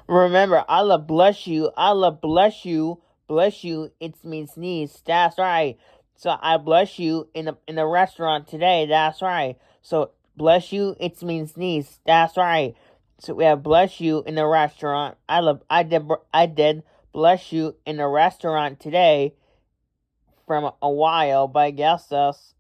Remember, Allah bless you. Allah bless you. Bless you. It means sneeze. That's right. So I bless you in the restaurant today. That's right. So bless you. It means sneeze. That's right. So we have bless you in the restaurant. I did bless you in the restaurant today from a while, but I guess us.